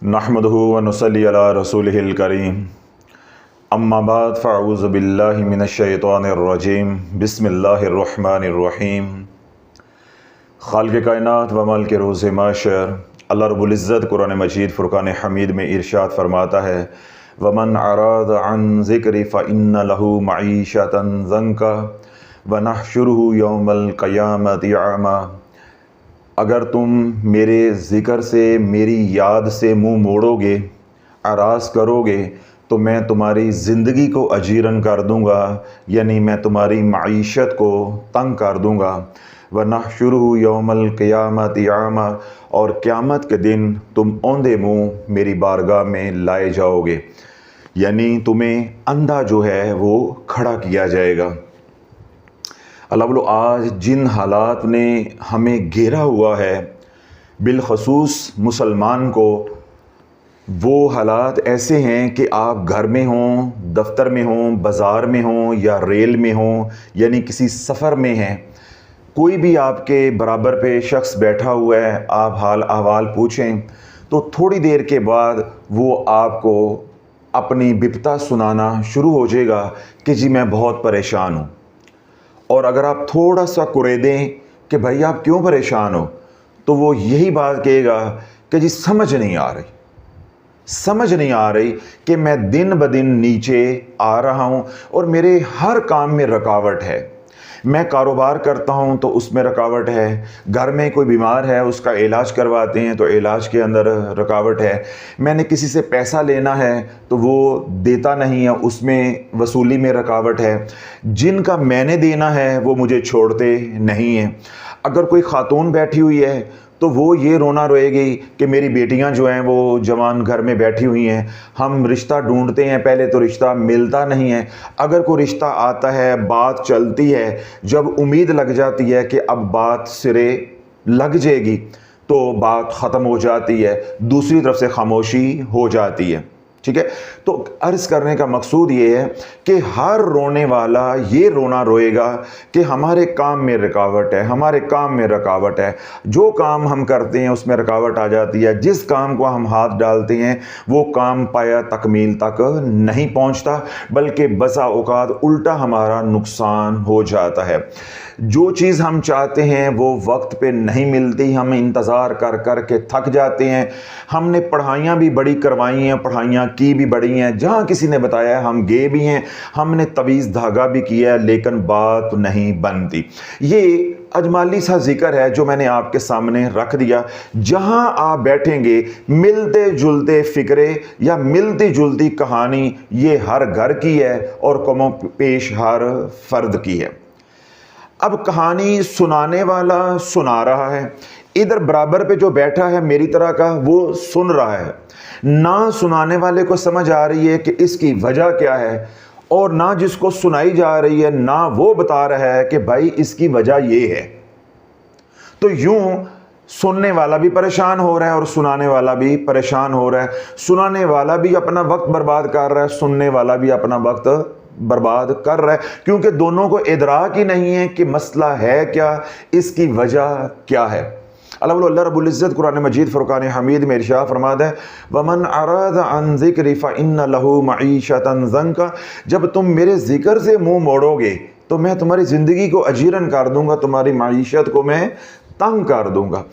नहमदुहु व नुसल्ली अला रसूलिहिल करीम। अम्मा बाद फ़अऊज़ु बिल्लाहि मिनश्शैतानिर्रजीम। बिस्मिल्लाहिर्रहमानिर्रहीम। खालिक़ कायनात व मालिक रोज़ महशर अल्लाह रब्बुल इज़्ज़त कुरान मजीद फ़ुरक़ान हमीद में इरशाद फरमाता है, वमन अराद अन ज़िक्री फ़इन्न लहू मईशतन ज़ंका व नहशुरुहु यौमल क़यामति अमा। अगर तुम मेरे ज़िक्र से, मेरी याद से मुँह मोड़ोगे, आराज़ करोगे, तो मैं तुम्हारी ज़िंदगी को अजीरन कर दूँगा, यानी मैं तुम्हारी मईशत को तंग कर दूँगा। व नहशुरुहु यौमल क़यामति अमा, और क़यामत के दिन तुम औंधे मुँह मेरी बारगाह में लाए जाओगे, यानी तुम्हें अंधा जो है वो खड़ा किया जाएगा। अल्लाह बोलो, आज जिन हालात ने हमें घेरा हुआ है, बिलखसूस मुसलमान को, वो हालात ऐसे हैं कि आप घर में हों, दफ्तर में हों, बाज़ार में हों या रेल में हों, यानी किसी सफ़र में हैं, कोई भी आपके बराबर पे शख्स बैठा हुआ है, आप हाल अहवाल पूछें तो थोड़ी देर के बाद वो आपको अपनी बिपता सुनाना शुरू हो जाएगा कि जी मैं बहुत परेशान हूँ। और अगर आप थोड़ा सा कुरेदें कि भाई आप क्यों परेशान हो, तो वो यही बात कहेगा कि जी समझ नहीं आ रही कि मैं दिन ब दिन नीचे आ रहा हूँ और मेरे हर काम में रुकावट है। मैं कारोबार करता हूँ तो उसमें रुकावट है, घर में कोई बीमार है उसका इलाज करवाते हैं तो इलाज के अंदर रुकावट है, मैंने किसी से पैसा लेना है तो वो देता नहीं है, उसमें वसूली में रुकावट है, जिनका मैंने देना है वो मुझे छोड़ते नहीं हैं। अगर कोई खातून बैठी हुई है तो वो ये रोना रोएगी कि मेरी बेटियां जो हैं वो जवान घर में बैठी हुई हैं, हम रिश्ता ढूंढते हैं, पहले तो रिश्ता मिलता नहीं है, अगर कोई रिश्ता आता है, बात चलती है, जब उम्मीद लग जाती है कि अब बात सिरे लग जाएगी तो बात ख़त्म हो जाती है, दूसरी तरफ से खामोशी हो जाती है। ठीक है, तो अर्ज़ करने का मकसूद ये है कि हर रोने वाला ये रोना रोएगा कि हमारे काम में रुकावट है, हमारे काम में रुकावट है, जो काम हम करते हैं उसमें रुकावट आ जाती है, जिस काम को हम हाथ डालते हैं वो काम पाया तकमील तक नहीं पहुंचता, बल्कि बसा औकात उल्टा हमारा नुकसान हो जाता है। जो चीज़ हम चाहते हैं वो वक्त पे नहीं मिलती, हम इंतज़ार कर कर के थक जाते हैं। हमने पढ़ाइयाँ भी बड़ी करवाई हैं, पढ़ाइयाँ की भी बड़ी हैं, जहाँ किसी ने बताया हम गए भी हैं, हमने तवीज़ धागा भी किया है, लेकिन बात नहीं बनती। ये अजमाली सा जिक्र है जो मैंने आपके सामने रख दिया। जहाँ आप बैठेंगे मिलते जुलते फ़िक्रे या मिलती जुलती कहानी ये हर घर की है और कमो पेश हर फर्द की है। अब कहानी सुनाने वाला सुना रहा है, इधर बराबर पे जो बैठा है मेरी तरह का वो सुन रहा है, ना सुनाने वाले को समझ आ रही है कि इसकी वजह क्या है, और ना जिसको सुनाई जा रही है ना वो बता रहा है कि भाई इसकी वजह ये है। तो यूं सुनने वाला भी परेशान हो रहा है और सुनाने वाला भी परेशान हो रहा है, सुनाने वाला भी अपना वक्त बर्बाद कर रहा है, सुनने वाला भी अपना वक्त बर्बाद कर रहा है, क्योंकि दोनों को इदराक ही नहीं है कि मसला है क्या, इसकी वजह क्या है। अल्लाह रब्बुल इज़्ज़त कुरान मजीद फ़ुरक़ान हमीद में इरशाद फरमाता है, वमन अराद अन ज़िक्री फ़इन्न लहू मईशतन ज़ंका, जब तुम मेरे ज़िक्र से मुँह मोड़ोगे तो मैं तुम्हारी ज़िंदगी को अजीरन कर दूँगा, तुम्हारी मईशत को मैं तंग कर दूँगा।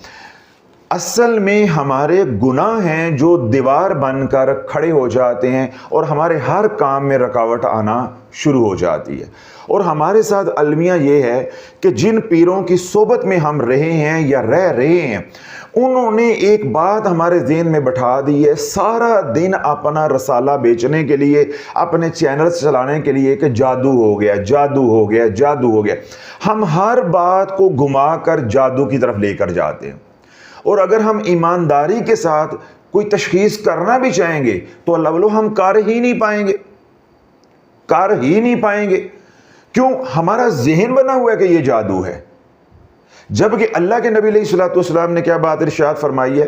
असल में हमारे गुनाह हैं जो दीवार बनकर खड़े हो जाते हैं और हमारे हर काम में रुकावट आना शुरू हो जाती है। और हमारे साथ अलमिया ये है कि जिन पीरों की सोबत में हम रहे हैं या रह रहे हैं, उन्होंने एक बात हमारे ज़हन में बैठा दी है, सारा दिन अपना रसाला बेचने के लिए, अपने चैनल्स चलाने के लिए कि जादू हो गया, जादू हो गया, जादू हो गया। हम हर बात को घुमा कर जादू की तरफ लेकर जाते हैं। और अगर हम ईमानदारी के साथ कोई तशखीस करना भी चाहेंगे तो अल्लाह बोलो हम कर ही नहीं पाएंगे। क्यों? हमारा जहन बना हुआ है कि ये जादू है, जबकि अल्लाह के नबी अलैहिस्सलातु वस्सलाम ने क्या बात इरशाद फरमाई है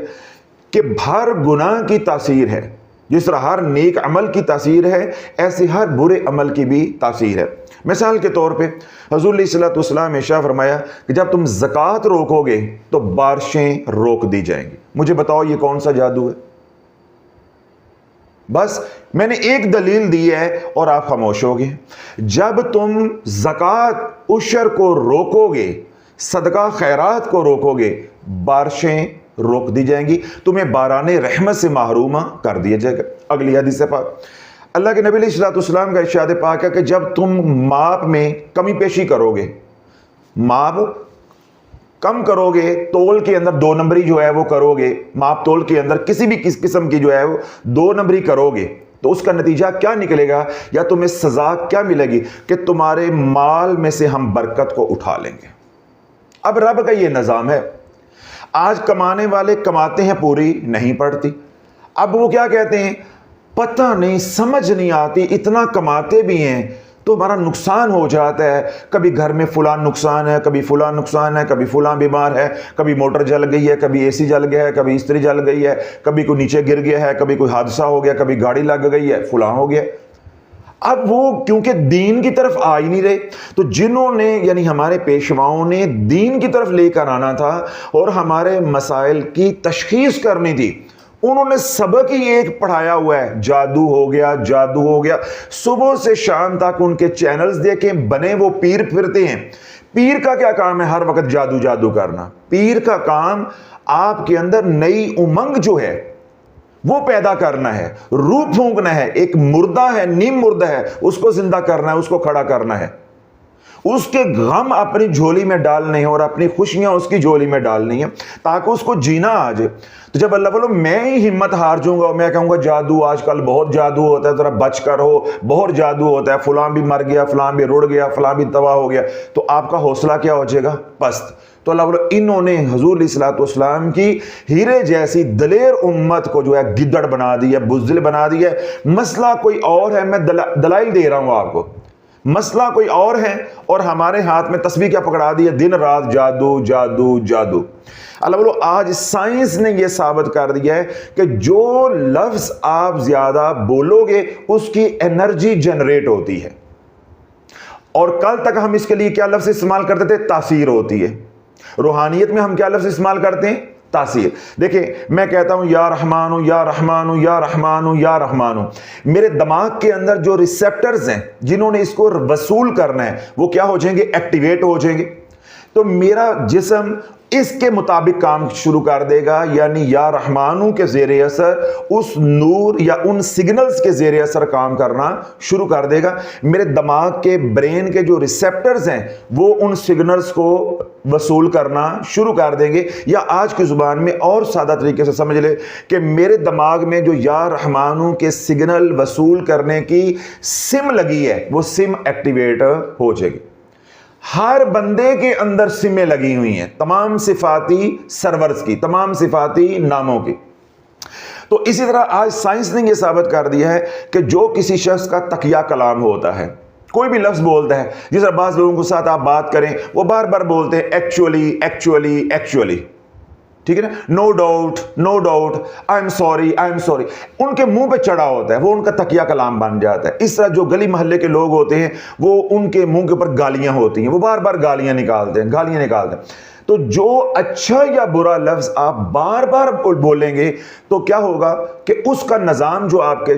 कि हर गुनाह की तासीर है, जिस तरह हर नेक अमल की तासीर है ऐसे हर बुरे अमल की भी तासीर है। मिसाल के तौर पे हुज़ूर अलैहिस्सलातु वस्सलाम ने इरशाद फरमाया कि जब तुम ज़कात रोकोगे तो बारिशें रोक दी जाएंगी। मुझे बताओ ये कौन सा जादू है? बस मैंने एक दलील दी है और आप खामोश हो गए। जब तुम ज़कात उशर को रोकोगे, सदका खैरात को रोकोगे, बारिशें रोक दी जाएंगी, तुम्हें बाराने रहमत से महरूम कर दिया जाएगा। अगली हदीस पाक, अल्लाह के नबी अलैहिस्सलाम का इरशाद पाक है कि जब तुम माप में कमी पेशी करोगे, माप कम करोगे, तोल के अंदर 2 नंबरी जो है वो करोगे, माप तोल के अंदर किसी भी किस्म की जो है वो 2 नंबरी करोगे, तो उसका नतीजा क्या निकलेगा या तुम्हें सजा क्या मिलेगी कि तुम्हारे माल में से हम बरकत को उठा लेंगे। अब रब का ये निज़ाम है। आज कमाने वाले कमाते हैं, पूरी नहीं पड़ती। अब वो क्या कहते हैं, पता नहीं, समझ नहीं आती, इतना कमाते भी हैं तो हमारा नुकसान हो जाता है। कभी घर में फलां नुकसान है, कभी फलां नुकसान है, कभी फलां बीमार है, कभी मोटर जल गई है, कभी एसी जल गया है, कभी इस्त्री जल गई है, कभी कोई नीचे गिर गया है, कभी कोई हादसा हो गया, कभी गाड़ी लग गई है, फलां हो गया। अब वो क्योंकि दीन की तरफ आ ही नहीं रहे, तो जिन्होंने यानी हमारे पेशवाओं ने दीन की तरफ लेकर आना था और हमारे मसाइल की तशखीस करनी थी, उन्होंने सबक ही एक पढ़ाया हुआ है, जादू हो गया, जादू हो गया। सुबह से शाम तक उनके चैनल्स देखें, बने वो पीर फिरते हैं। पीर का क्या काम है, हर वक्त जादू जादू करना। पीर का काम आपके अंदर नई उमंग जो है वो पैदा करना है, रूह फूंकना है। एक मुर्दा है, नीम मुर्दा है, उसको जिंदा करना है, उसको खड़ा करना है। उसके गम अपनी झोली में डालने हैं और अपनी खुशियां उसकी झोली में डालनी है ताकि उसको जीना आ जाए। तो जब अल्लाह बोलो मैं ही हिम्मत हार जाऊंगा और मैं कहूंगा जादू, आजकल बहुत जादू होता है, जरा बच कर हो, बहुत जादू होता है, फलां भी मर गया, फलां भी रुड़ गया, फलां भी तबाह हो गया, तो आपका हौसला क्या हो जाएगा, पस्त। तो अल्लाह बोलो इन्होंने हुजूर अलैहिस्सलाम की हीरे जैसी दलेर उम्मत को जो है गिद्दड़ बना दिया, बुज़दिल बना दिया। मसला कोई और है, मैं दलाइल दे रहा हूं आपको, मसला कोई और है और हमारे हाथ में तस्बीह क्या पकड़ा दी है, दिन रात जादू जादू जादू। अल्लाह बोलो आज साइंस ने यह साबित कर दिया है कि जो लफ्ज आप ज्यादा बोलोगे उसकी एनर्जी जनरेट होती है। और कल तक हम इसके लिए क्या लफ्ज इस्तेमाल करते थे, तासीर होती है। रूहानियत में हम क्या लफ्ज इस्तेमाल करते हैं, तासीर। देखिए मैं कहता हूं या रहमानु या रहमानु या रहमानु या रहमानु, मेरे दिमाग के अंदर जो रिसेप्टर्स हैं जिन्होंने इसको वसूल करना है वो क्या हो जाएंगे, एक्टिवेट हो जाएंगे। तो मेरा जिस्म इसके मुताबिक काम शुरू कर देगा, यानी या रहमानू के ज़ेरे असर उस नूर या उन सिग्नल्स के ज़ेरे असर काम करना शुरू कर देगा। मेरे दिमाग के ब्रेन के जो रिसेप्टर्स हैं वो उन सिग्नल्स को वसूल करना शुरू कर देंगे। या आज की ज़ुबान में और सादा तरीके से समझ ले कि मेरे दिमाग में जो या रहमानू के सिग्नल वसूल करने की सिम लगी है वो सिम एक्टिवेट हो जाएगी। हर बंदे के अंदर सिमें लगी हुई हैं, तमाम सिफाती सर्वर्स की, तमाम सिफाती नामों की। तो इसी तरह आज साइंस ने यह साबित कर दिया है कि जो किसी शख्स का तकिया कलाम होता है, कोई भी लफ्ज बोलता है, जिस तरह बाज़ लोगों के साथ आप बात करें वो बार बार बोलते हैं एक्चुअली एक्चुअली एक्चुअली, ठीक है ना, no doubt no doubt, I am sorry I am sorry, उनके मुंह पे चढ़ा होता है, वो उनका तकिया कलाम बन जाता है। इस तरह जो गली मोहल्ले के लोग होते हैं वो उनके मुंह के ऊपर गालियां होती हैं, वो बार बार गालियां निकालते हैं, गालियां निकालते हैं। तो जो अच्छा या बुरा लफ्ज आप बार बार बोलेंगे तो क्या होगा कि उसका निज़ाम जो आपके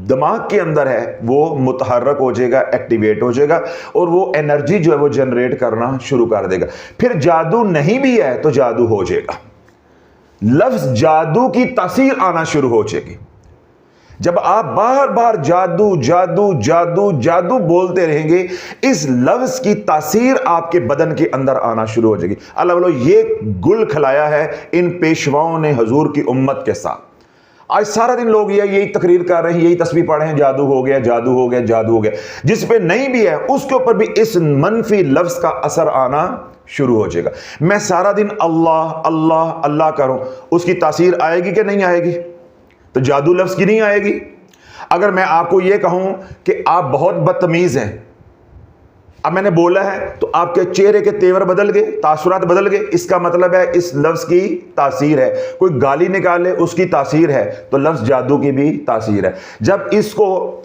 दिमाग के अंदर है वो मुतहर्रक हो जाएगा, एक्टिवेट हो जाएगा और वो एनर्जी जो है वो जनरेट करना शुरू कर देगा। फिर जादू नहीं भी है तो जादू हो जाएगा, लफ्ज जादू की तासीर आना शुरू हो जाएगी। जब आप बार बार जादू जादू जादू जादू बोलते रहेंगे इस लफ्ज की तासीर आपके बदन के अंदर आना शुरू हो जाएगी। अल्लाह बोलो ये गुल खिलाया है इन पेशवाओं ने हुजूर की उम्मत के साथ। आज सारा दिन लोग यही तकरीर कर रहे हैं, यही तस्वीर पढ़ रहे हैं, जादू हो गया जादू हो गया जादू हो गया। जिस पे नहीं भी है उसके ऊपर भी इस मनफी लफ्ज का असर आना शुरू हो जाएगा। मैं सारा दिन अल्लाह अल्लाह अल्लाह करूं, उसकी तासीर आएगी कि नहीं आएगी? तो जादू लफ्ज की नहीं आएगी। अगर मैं आपको यह कहूं कि आप बहुत बदतमीज हैं, अब मैंने बोला है तो आपके चेहरे के तेवर बदल गए, तासुरात बदल गए, इसका मतलब है इस लफ्ज की तासीर है। कोई गाली निकाले उसकी तासीर है, तो लफ्ज जादू की भी तासीर है। जब इसको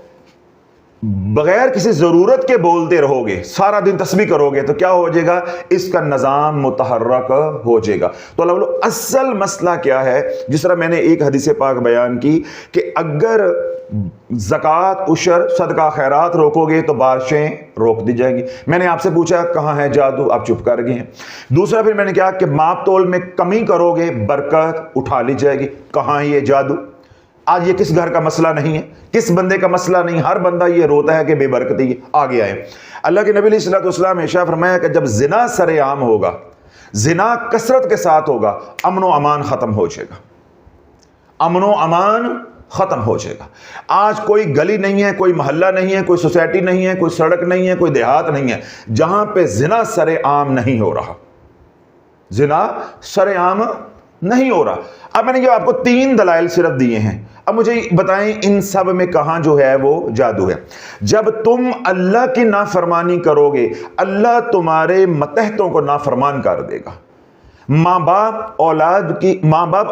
बगैर किसी जरूरत के बोलते रहोगे, सारा दिन तस्बीह करोगे, तो क्या हो जाएगा, इसका निज़ाम मुतहर्रक हो जाएगा। तो अल्लाह बोलो असल मसला क्या है, जिस तरह मैंने एक हदीस पाक बयान की कि अगर ज़कात, उशर, सदका खैरात रोकोगे तो बारिशें रोक दी जाएंगी। मैंने आपसे पूछा कहाँ है जादू, आप चुप कर गए हैं। दूसरा फिर मैंने कहा कि माप तोल में कमी करोगे बरकत उठा ली जाएगी। कहाँ है ये जादू? आज ये किस घर का मसला नहीं है, किस बंदे का मसला नहीं, हर बंदा ये रोता है कि बेबरकती आ गया है। अल्लाह के नबी अलैहि सल्लम ने इरशाद फरमाया कि जब जिना सरेआम होगा, जिना कसरत के साथ होगा, अमन व अमान खत्म हो जाएगा, अमन व अमान खत्म हो जाएगा। आज कोई गली नहीं है, कोई मोहल्ला नहीं है, कोई सोसाइटी नहीं है, कोई सड़क नहीं है, कोई देहात नहीं है जहां पे जिना सरेआम नहीं हो रहा, जिना सरेआम नहीं हो रहा। अब मैंने ये आपको 3 दलाइल सिर्फ दिए हैं। अब मुझे बताएं इन सब में कहां जो है वो जादू है। जब तुम अल्लाह की नाफरमानी करोगे, अल्लाह तुम्हारे मतहतों को नाफरमान कर देगा। माँ बाप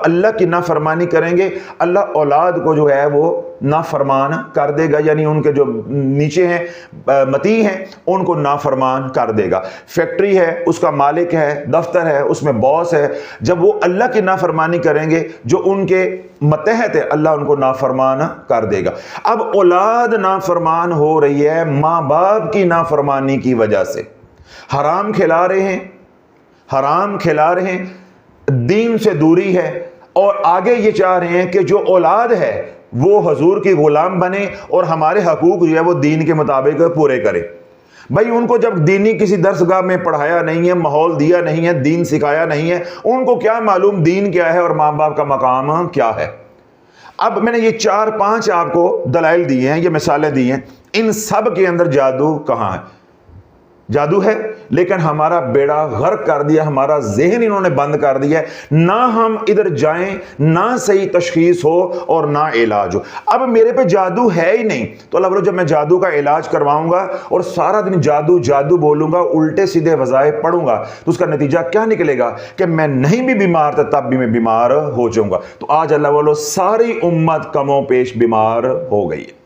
अल्लाह की नाफरमानी करेंगे, अल्लाह औलाद को जो है वो नाफरमान कर देगा, यानी उनके जो नीचे हैं मती हैं उनको नाफरमान कर देगा। फैक्ट्री है, उसका मालिक है, दफ्तर है, उसमें बॉस है, जब वो अल्लाह की नाफरमानी करेंगे, जो उनके मतहत है, अल्लाह उनको नाफरमान कर देगा। अब औलाद नाफरमान हो रही है माँ बाप की नाफरमानी की वजह से। हराम खिला रहे हैं, हराम खिला रहे हैं, दीन से दूरी है, और आगे ये चाह रहे हैं कि जो औलाद है वो हजूर की गुलाम बने और हमारे हकूक जो है वो दीन के मुताबिक पूरे करे। भाई उनको जब दीनी किसी दरसगाह में पढ़ाया नहीं है, माहौल दिया नहीं है, दीन सिखाया नहीं है, उनको क्या मालूम दीन क्या है और माँ बाप का मकाम क्या है। अब मैंने ये 4-5 आपको दलाइल दिए हैं, ये मिसालें दी हैं, इन सब के अंदर जादू कहाँ है? जादू है, लेकिन हमारा बेड़ा गर्क कर दिया, हमारा जहन इन्होंने बंद कर दिया है। ना हम इधर जाएं, ना सही तशखीस हो और ना इलाज हो। अब मेरे पे जादू है ही नहीं, तो अल्लाह बोलो जब मैं जादू का इलाज करवाऊंगा और सारा दिन जादू जादू बोलूंगा, उल्टे सीधे वज़ाइफ पढ़ूंगा, तो उसका नतीजा क्या निकलेगा कि मैं नहीं भी बीमार था तब भी मैं बीमार हो जाऊंगा। तो आज अल्लाह बोलो सारी उम्मत कमों पेश बीमार हो गई है,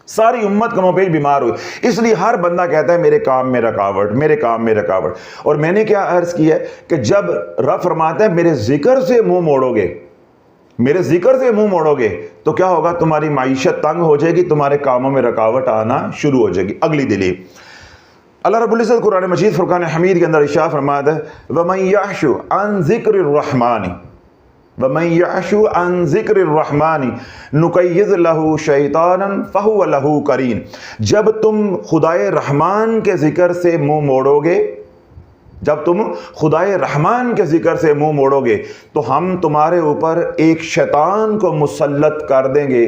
सारी उम्मत कमोपेश बीमार हुई। इसलिए हर बंदा कहता है मेरे काम में रुकावट, मेरे काम में रुकावट। और मैंने क्या अर्ज किया है कि जब रब फरमाता है मेरे जिक्र से मुंह मोड़ोगे, मेरे जिक्र से मुंह मोड़ोगे तो क्या होगा? तुम्हारी माईशत तंग हो जाएगी, तुम्हारे कामों में रुकावट आना शुरू हो जाएगी। अगली दलील अल्लाह रब्बुल इज़्ज़त कुरान मजीद फुरकान हमीद के अंदर इरशाद फरमाता है वमन यअशु अन ज़िक्रिर रहमानी वमन यअशु अन ज़िक्रिर रहमानी नुक़य्यिज़ लहू शैतानन फ़हुव लहू करीन। जब तुम खुदाए रहमान के जिक्र से मुंह मोड़ोगे, जब तुम खुदाए रहमान के जिक्र से मुंह मोड़ोगे तो हम तुम्हारे ऊपर एक शैतान को मुसल्लत कर देंगे,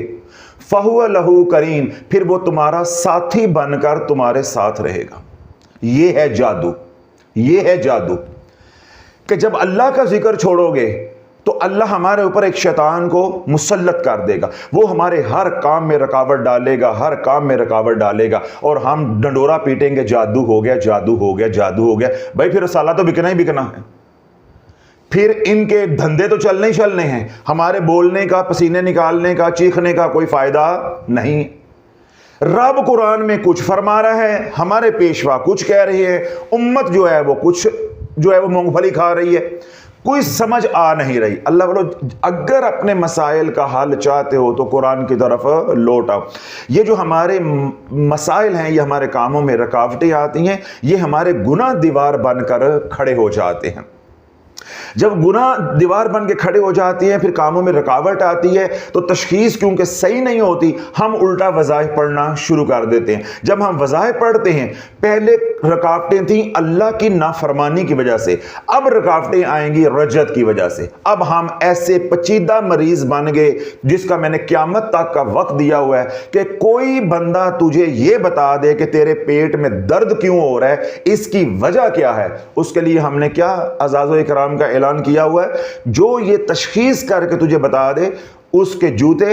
फ़हुव लहू करीन, फिर वो तुम्हारा साथी बनकर तुम्हारे साथ रहेगा। ये है जादू, ये है जादू कि जब अल्लाह का जिक्र छोड़ोगे तो अल्लाह हमारे ऊपर एक शैतान को मुसल्लत कर देगा, वो हमारे हर काम में रुकावट डालेगा, हर काम में रुकावट डालेगा, और हम डंडोरा पीटेंगे जादू हो गया, जादू हो गया, जादू हो गया। भाई फिर साला तो बिकना ही बिकना है, फिर इनके धंधे तो चलने ही चलने हैं, हमारे बोलने का, पसीने निकालने का, चीखने का कोई फायदा नहीं। रब कुरान में कुछ फरमा रहा है, हमारे पेशवा कुछ कह रही है, उम्मत जो है वो कुछ जो है वो मूंगफली खा रही है, कोई समझ आ नहीं रही। अल्लाह बोलो अगर अपने मसाइल का हल चाहते हो तो कुरान की तरफ लौट आओ। ये जो हमारे मसाइल हैं, ये हमारे कामों में रुकावटें आती हैं, ये हमारे गुनाह दीवार बनकर खड़े हो जाते हैं। जब गुनाह दीवार बन के खड़े हो जाती हैं, फिर कामों में रुकावट आती है, तो तशखीस क्योंकि सही नहीं होती, हम उल्टा वज़ाइफ पढ़ना शुरू कर देते हैं। जब हम वज़ाइफ पढ़ते हैं, पहले रुकावटें थी अल्लाह की नाफरमानी की वजह से, अब रुकावटें आएंगी रजत की वजह से। अब हम ऐसे पचीदा मरीज बन गए जिसका मैंने क़यामत तक का वक्त दिया हुआ है कि कोई बंदा तुझे ये बता दे कि तेरे पेट में दर्द क्यों हो रहा है, इसकी वजह क्या है, उसके लिए हमने क्या अज़ाज़ो इकराम का ऐलान किया हुआ है। जो ये तशखीस करके तुझे बता दे उसके जूते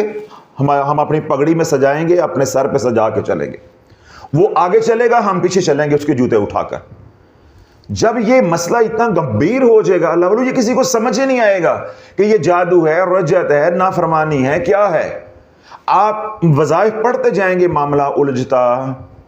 हम अपनी पगड़ी में सजाएंगे, अपने सर पे सजा के चलेंगे, वो आगे चलेगा, हम पीछे चलेंगे उसके जूते उठाकर। जब ये मसला इतना गंभीर हो जाएगा, अल्लाह बोलो ये किसी को समझ ही नहीं आएगा कि ये जादू है, रजत है, नाफरमानी है, क्या है। आप वज़ाइफ पढ़ते जाएंगे, मामला उलझता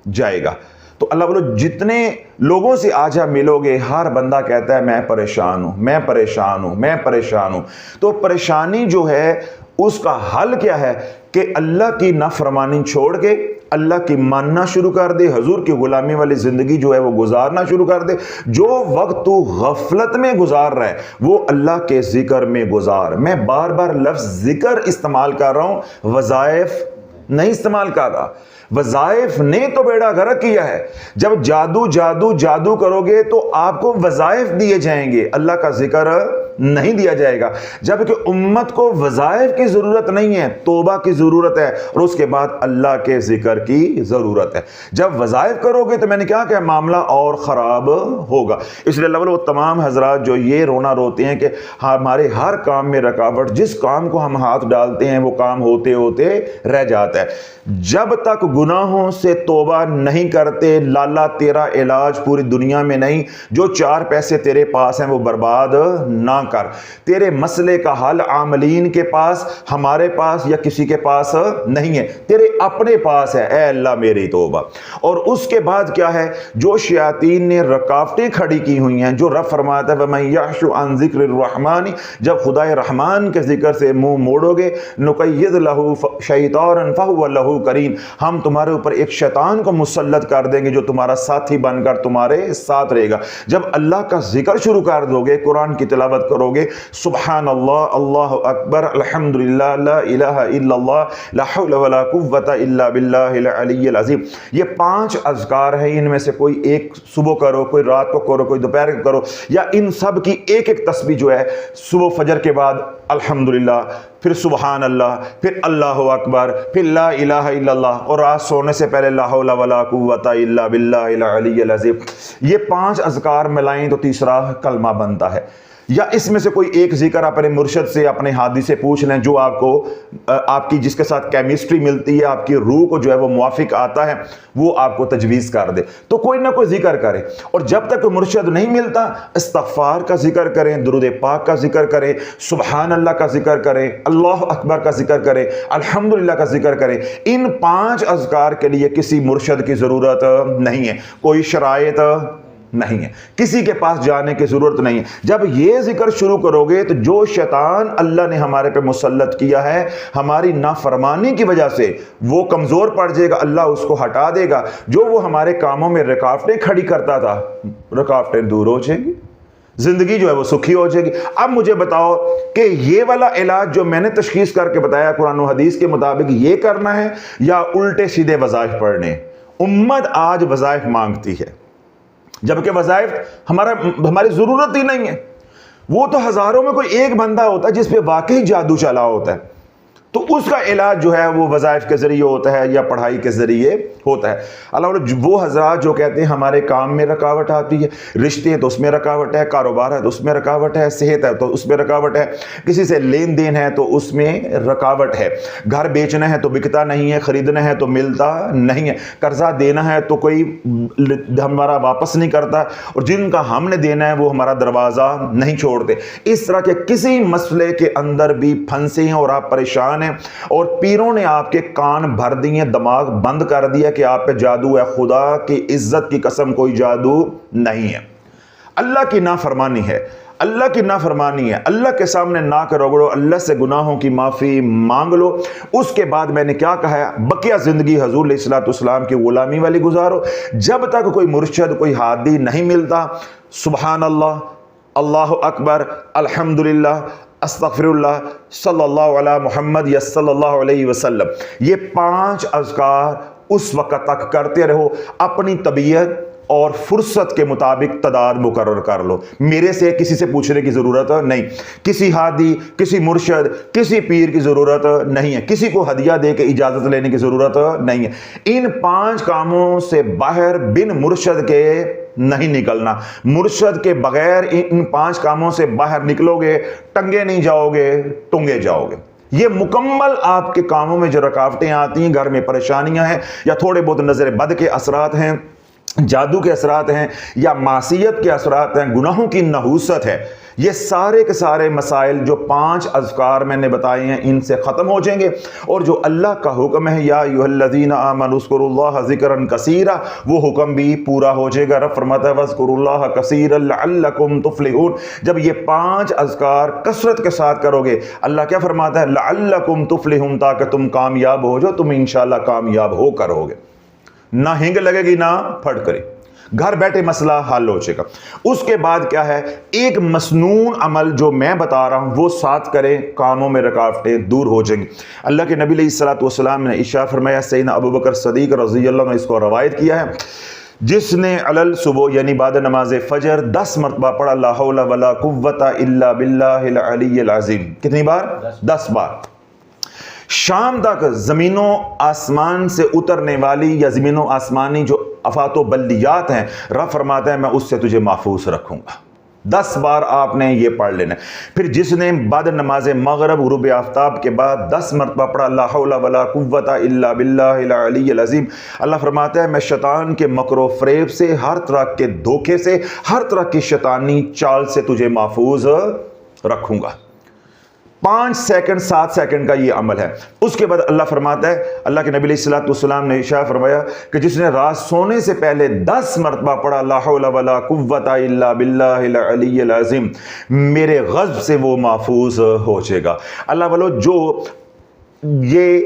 जाएगा। तो अल्लाह बोलो जितने लोगों से आज आप मिलोगे, हर बंदा कहता है मैं परेशान हूं, मैं परेशान हूं, मैं परेशान हूं। तो परेशानी जो है اس کا حل کیا ہے کہ اللہ کی نافرمانی چھوڑ کے اللہ کی ماننا شروع کر دے، حضور کی غلامی والی زندگی جو ہے وہ گزارنا شروع کر دے۔ جو وقت تو غفلت میں گزار رہا ہے وہ اللہ کے ذکر میں گزار۔ میں بار بار لفظ ذکر استعمال کر رہا ہوں، وظائف نہیں استعمال کر رہا۔ وظائف نے تو بیڑا غرق کیا ہے۔ جب جادو کرو گے تو آپ کو وظائف دیے جائیں گے، اللہ کا ذکر نہیں دیا جائے گا۔ جبکہ امت کو وظائف کی ضرورت نہیں ہے، توبہ کی ضرورت ہے، اور اس کے بعد اللہ کے ذکر کی ضرورت ہے۔ جب وظائف کرو گے تو میں نے کہا کہ معاملہ اور خراب ہوگا۔ اس لیے وہ تمام حضرات جو یہ رونا روتے ہیں کہ ہمارے ہر کام میں رکاوٹ، جس کام کو ہم ہاتھ ڈالتے ہیں وہ کام ہوتے ہوتے رہ جاتا ہے۔ جب تک گناہوں سے توبہ نہیں کرتے، لالا تیرا علاج پوری دنیا میں نہیں۔ جو 4 پیسے تیرے پاس ہیں وہ برباد نہ کر۔ تیرے مسئلے کا حل عاملین کے پاس، ہمارے پاس یا کسی کے پاس نہیں ہے، تیرے اپنے پاس ہے۔ اے اللہ میری توبہ۔ اور اس کے بعد کیا ہے؟ جو شیاطین نے رکاوٹیں کھڑی کی ہوئی ہیں، جو رب فرماتا ہے وَمَن يَعْشُ عَن ذِكْرِ الرَّحْمَنِ، جب خدا رحمان کے ذکر سے منہ موڑو گے، نُقَيِّضْ لَهُ شَيْطَانًا فَهُوَ لَهُ قَرِينٌ، ہم تمہارے اوپر ایک شیطان کو مسلط کر دیں گے جو تمہارا ساتھی بن کر تمہارے ساتھ رہے گا۔ جب اللہ کا ذکر شروع کر دو گے، قرآن کی تلاوت کرو گے، سبحان اللہ، اللہ اکبر، الحمدللہ، لا الہ الا اللہ، لا حول ولا قوت الا باللہ العلی العظیم، یہ 5 اذکار ہیں۔ ان میں سے کوئی ایک صبح کرو، کوئی رات کو کرو، کوئی دوپہر کو کرو، یا ان سب کی ایک ایک تسبیح جو ہے صبح فجر کے بعد الحمدللہ، پھر سبحان اللہ، پھر اللہ اکبر، پھر لا الہ الا اللہ، اور رات سونے سے پہلے لا حول ولا قوت الا باللہ العلی العظیم۔ یہ 5 اذکار ملائیں تو تیسرا کلمہ بنتا ہے۔ یا اس میں سے کوئی ایک ذکر اپنے مرشد سے، اپنے ہادی سے پوچھ لیں، جو آپ کو آپ کی جس کے ساتھ کیمسٹری ملتی ہے، آپ کی روح کو جو ہے وہ موافق آتا ہے، وہ آپ کو تجویز کر دے، تو کوئی نہ کوئی ذکر کرے۔ اور جب تک کوئی مرشد نہیں ملتا، استغفار کا ذکر کریں، درود پاک کا ذکر کریں، سبحان اللہ کا ذکر کریں، اللہ اکبر کا ذکر کریں، الحمدللہ کا ذکر کریں۔ ان 5 اذکار کے لیے کسی مرشد کی ضرورت نہیں ہے، کوئی شرائط نہیں ہے، کسی کے پاس جانے کی ضرورت نہیں ہے۔ جب یہ ذکر شروع کرو گے تو جو شیطان اللہ نے ہمارے پہ مسلط کیا ہے ہماری نافرمانی کی وجہ سے، وہ کمزور پڑ جائے گا، اللہ اس کو ہٹا دے گا۔ جو وہ ہمارے کاموں میں رکاوٹیں کھڑی کرتا تھا، رکاوٹیں دور ہو جائیں گی، زندگی جو ہے وہ سکھی ہو جائے گی۔ اب مجھے بتاؤ کہ یہ والا علاج جو میں نے تشخیص کر کے بتایا قرآن و حدیث کے مطابق یہ کرنا ہے یا الٹے سیدھے وظائف پڑھنے؟ امت آج وظائف مانگتی ہے، جبکہ وظائف ہماری ضرورت ہی نہیں ہے۔ وہ تو ہزاروں میں کوئی ایک بندہ ہوتا ہے جس پہ واقعی جادو چلا ہوتا ہے، تو اس کا علاج جو ہے وہ وظائف کے ذریعے ہوتا ہے یا پڑھائی کے ذریعے ہوتا ہے۔ اللہ وہ حضرات جو کہتے ہیں ہمارے کام میں رکاوٹ آتی ہے، رشتے ہیں تو اس میں رکاوٹ ہے، کاروبار ہے تو اس میں رکاوٹ ہے، صحت ہے تو اس میں رکاوٹ ہے، کسی سے لین دین ہے تو اس میں رکاوٹ ہے، گھر بیچنا ہے تو بکتا نہیں ہے، خریدنا ہے تو ملتا نہیں ہے، قرضہ دینا ہے تو کوئی ہمارا واپس نہیں کرتا، اور جن کا ہم نے دینا ہے وہ ہمارا دروازہ نہیں چھوڑتے۔ اس طرح کے کسی مسئلے کے اندر بھی پھنسے ہیں اور آپ پریشان، اور پیروں نے آپ کے کان بھر دیے، دماغ بند کر دیا کہ آپ پہ جادو ہے۔ خدا کی عزت کی قسم کوئی جادو نہیں ہے، اللہ کی نافرمانی ہے، اللہ کی نافرمانی ہے۔ اللہ کے سامنے ناک رگڑو، اللہ سے گناہوں کی معافی مانگ لو۔ اس کے بعد میں نے کیا کہا ہے؟ بقیہ زندگی حضور علیہ الصلوۃ والسلام کی غلامی والی گزارو۔ جب تک کوئی مرشد، کوئی ہادی نہیں ملتا، سبحان اللہ، اللہ اکبر، الحمدللہ، استغفر اللہ، صلی اللہ علی محمد یا صلی اللہ علیہ وسلم، یہ 5 اذکار اس وقت تک کرتے رہو۔ اپنی طبیعت اور فرصت کے مطابق تعداد مقرر کر لو، میرے سے کسی سے پوچھنے کی ضرورت نہیں، کسی ہادی، کسی مرشد، کسی پیر کی ضرورت نہیں ہے، کسی کو ہدیہ دے کے اجازت لینے کی ضرورت نہیں ہے۔ ان 5 کاموں سے باہر بن مرشد کے نہیں نکلنا۔ مرشد کے بغیر ان 5 کاموں سے باہر نکلو گے، ٹنگے نہیں جاؤ گے، ٹنگے جاؤ گے۔ یہ مکمل آپ کے کاموں میں جو رکاوٹیں آتی ہیں، گھر میں پریشانیاں ہیں یا تھوڑے بہت نظر بد کے اثرات ہیں، جادو کے اثرات ہیں یا معصیت کے اثرات ہیں، گناہوں کی نحوست ہے، یہ سارے کے سارے مسائل جو 5 اذکار میں نے بتائے ہیں ان سے ختم ہو جائیں گے، اور جو اللہ کا حکم ہے یا ایھا الذین آمنوا اذکروا اللہ ذکرا کثیرا، وہ حکم بھی پورا ہو جائے گا۔ رب فرماتا ہے واذکروا اللہ کثیرا لعلکم تفلحون، جب یہ 5 اذکار کثرت کے ساتھ کرو گے، اللہ کیا فرماتا ہے؟ لعلکم تفلحون، تاکہ تم کامیاب ہو جاؤ، تم انشاءاللہ کامیاب ہو کر ہوگے، نہ ہنگ لگے گی نہ پھٹ کرے، گھر بیٹھے مسئلہ حل ہو جائے گا۔ اس کے بعد کیا ہے؟ ایک مسنون عمل جو میں بتا رہا ہوں وہ ساتھ کریں، کاموں میں رکاوٹیں دور ہو جائیں گی۔ اللہ کے نبی علیہ الصلوۃ والسلام نے ارشاد فرمایا، سیدنا ابو بکر صدیق رضی اللہ عنہ نے اس کو روایت کیا ہے، جس نے علل صبح یعنی بعد نماز فجر 10 مرتبہ پڑھا لا حول ولا قوت الا باللہ العلی العظیم، کتنی بار؟ 10 بار، شام تک زمین و آسمان سے اترنے والی یا زمین و آسمانی جو آفات و بلیات ہیں، رب فرماتا ہے میں اس سے تجھے محفوظ رکھوں گا۔ 10 بار آپ نے یہ پڑھ لینا ہے۔ پھر جس نے بعد نماز مغرب غروب آفتاب کے بعد 10 مرتبہ پڑھا لا حول ولا قوت الا باللہ العلی العظیم، اللہ فرماتا ہے میں شیطان کے مکر و فریب سے، ہر طرح کے دھوکے سے، ہر طرح کی شیطانی چال سے تجھے محفوظ رکھوں گا۔ 5 سیکنڈ 7 سیکنڈ کا یہ عمل ہے۔ اس کے بعد اللہ فرماتا ہے، اللہ کے نبی علیہ الصلوۃ والسلام نے ارشاد فرمایا کہ جس نے رات سونے سے پہلے 10 مرتبہ پڑھا لا حول ولا قوت الا باللہ العلی العظیم، میرے غضب سے وہ محفوظ ہو جائے گا۔ اللہ والو، جو یہ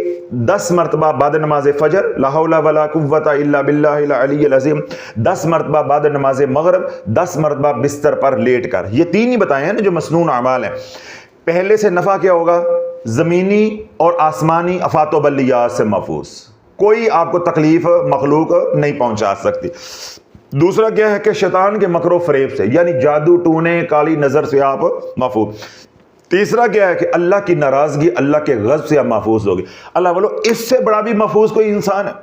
10 مرتبہ بعد نماز فجر لا حول ولا قوت الا باللہ العلی العظیم، 10 مرتبہ بعد نماز مغرب، 10 مرتبہ بستر پر لیٹ کر، یہ 3 ہی بتائے ہیں نا جو مسنون اعمال ہیں، پہلے سے نفع کیا ہوگا؟ زمینی اور آسمانی آفات و بلیات سے محفوظ، کوئی آپ کو تکلیف مخلوق نہیں پہنچا سکتی۔ دوسرا کیا ہے کہ شیطان کے مکر و فریب سے، یعنی جادو ٹونے کالی نظر سے آپ محفوظ۔ تیسرا کیا ہے کہ اللہ کی ناراضگی، اللہ کے غضب سے آپ محفوظ ہوگی۔ اللہ بولو، اس سے بڑا بھی محفوظ کوئی انسان ہے؟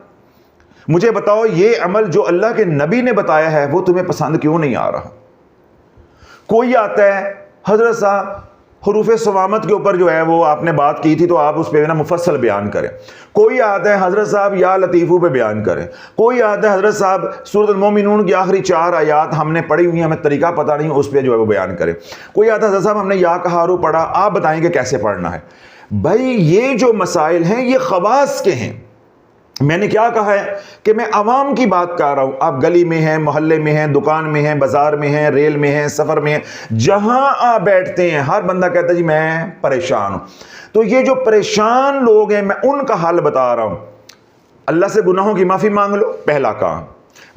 مجھے بتاؤ یہ عمل جو اللہ کے نبی نے بتایا ہے وہ تمہیں پسند کیوں نہیں آ رہا؟ کوئی آتا ہے حضرت صاحب حروف صوامت کے اوپر جو ہے وہ آپ نے بات کی تھی تو آپ اس پہ نا مفصل بیان کریں، کوئی آتا ہے حضرت صاحب یا لطیفو پہ بیان کریں، کوئی آتا ہے حضرت صاحب سورۃ المومنون کی آخری 4 آیات ہم نے پڑھی ہوئی ہیں، ہمیں طریقہ پتہ نہیں، اس پہ جو ہے وہ بیان کریں، کوئی آتا ہے حضرت صاحب ہم نے یا کہارو پڑھا، آپ بتائیں کہ کیسے پڑھنا ہے۔ بھائی یہ جو مسائل ہیں یہ خواص کے ہیں۔ میں نے کیا کہا ہے کہ میں عوام کی بات کر رہا ہوں، آپ گلی میں ہیں، محلے میں ہیں، دکان میں ہیں، بازار میں ہیں، ریل میں ہیں، سفر میں ہیں، جہاں آپ بیٹھتے ہیں ہر بندہ کہتا ہے جی میں پریشان ہوں۔ تو یہ جو پریشان لوگ ہیں میں ان کا حل بتا رہا ہوں۔ اللہ سے گناہوں کی معافی مانگ لو، پہلا کام۔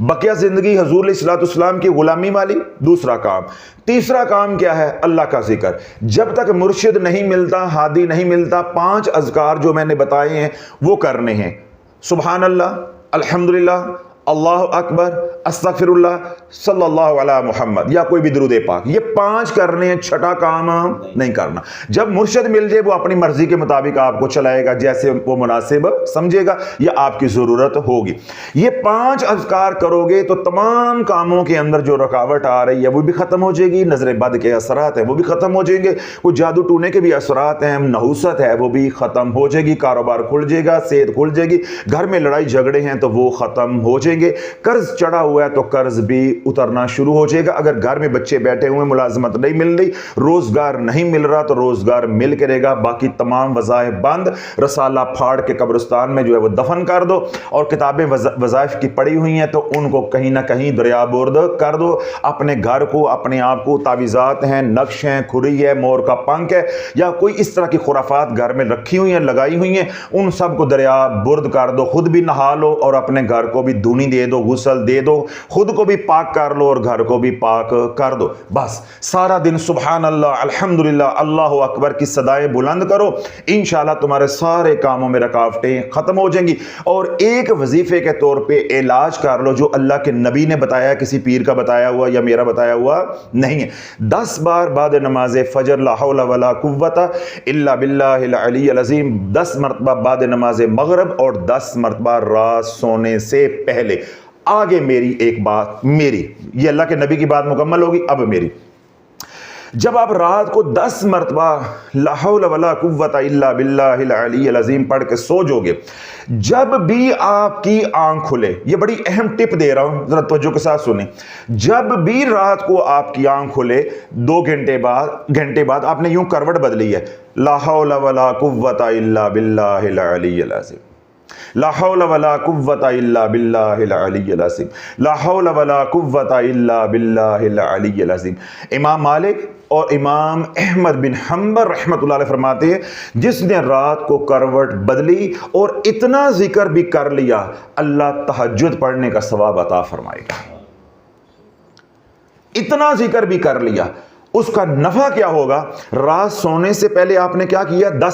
بقیہ زندگی حضور علیہ الصلوۃ والسلام کی غلامی والی، دوسرا کام۔ تیسرا کام کیا ہے؟ اللہ کا ذکر۔ جب تک مرشد نہیں ملتا، ہادی نہیں ملتا، 5 اذکار جو میں نے بتائے ہیں وہ کرنے ہیں۔ سبحان اللہ، الحمدللہ، اللہ اکبر، استغفر اللہ، صلی اللہ علی محمد، یا کوئی بھی درود پاک، یہ 5 کرنے ہیں، چھٹا کام نہیں کرنا۔ جب مرشد مل جائے وہ اپنی مرضی کے مطابق آپ کو چلائے گا، جیسے وہ مناسب سمجھے گا یا آپ کی ضرورت ہوگی۔ یہ 5 اذکار کرو گے تو تمام کاموں کے اندر جو رکاوٹ آ رہی ہے وہ بھی ختم ہو جائے گی، نظر بد کے اثرات ہیں وہ بھی ختم ہو جائیں گے، کوئی جادو ٹونے کے بھی اثرات ہیں، نحوست ہے وہ بھی ختم ہو جائے گی، کاروبار کھل جائے گا، صحت کھل جائے گی، گھر میں لڑائی جھگڑے ہیں تو وہ ختم ہو جائیں گے، قرض چڑھا ہوا ہے تو قرض بھی اترنا شروع ہو جائے گا، اگر گھر میں بچے بیٹھے ہوئے ملازمت نہیں مل رہی، روزگار نہیں مل رہا تو روزگار مل کے رہے گا، باقی تمام وظائف بند، رسالہ پھاڑ کے قبرستان میں جو ہے وہ دفن کر دو، اور کتابیں وظائف کی پڑھی ہوئی ہیں تو ان کو کہیں نہ کہیں دریا برد کر دو، اپنے گھر کو، اپنے آپ کو، تعویذات ہیں، نقش ہیں، کھری ہے، مور کا پنکھ ہے، یا کوئی اس طرح کی خرافات گھر میں رکھی ہوئی ہیں، لگائی ہوئی ہیں، ان سب کو دریا برد کر دو، خود بھی نہا لو اور اپنے گھر کو بھی دھونی دے دو، غسل دے دو، خود کو بھی پاک کر لو اور گھر کو بھی پاک کر دو، بس سارا دن سبحان اللہ، الحمدللہ، اللہ اکبر کی صدائیں بلند کرو، انشاءاللہ تمہارے سارے کاموں میں رکاوٹیں ختم ہو جائیں گی۔ اور ایک وظیفے کے طور پہ علاج کر لو جو اللہ کے نبی نے بتایا، کسی پیر کا بتایا ہوا یا میرا بتایا ہوا نہیں ہے۔ 10 بار بعد نماز فجر لا حول ولا قوت الا باللہ العلی العظیم، 10 مرتبہ بعد نماز مغرب اور 10 مرتبہ رات سونے سے پہلے۔ آگے میری ایک بات، میری یہ اللہ کے نبی کی بات مکمل ہوگی، اب میری جب آپ رات کو 10 مرتبہ لا حول ولا قوت الا باللہ العلی العظیم پڑھ کے سو جو گے، جب بھی آپ کی آنکھ کھلے، یہ بڑی اہم ٹپ دے رہا ہوں، ذرا توجہ کے ساتھ سنیں، جب بھی رات کو آپ کی آنکھ کھلے 2 گھنٹے بعد آپ نے یوں کروٹ بدلی ہے، لا حول ولا قوت الا باللہ العلی العظیم، لا حول ولا قوت الا باللہ العلی العظیم، لا حول ولا قوت الا باللہ العلی العظیم۔ امام مالک اور امام احمد بن حنبل رحمۃ اللہ علیہ فرماتے ہیں جس نے رات کو کروٹ بدلی اور اتنا ذکر بھی کر لیا، اللہ تہجد پڑھنے کا ثواب عطا فرمائے گا۔ اتنا ذکر بھی کر لیا، اس کا نفع کیا ہوگا؟ رات سونے سے پہلے آپ نے کیا کیا؟ 10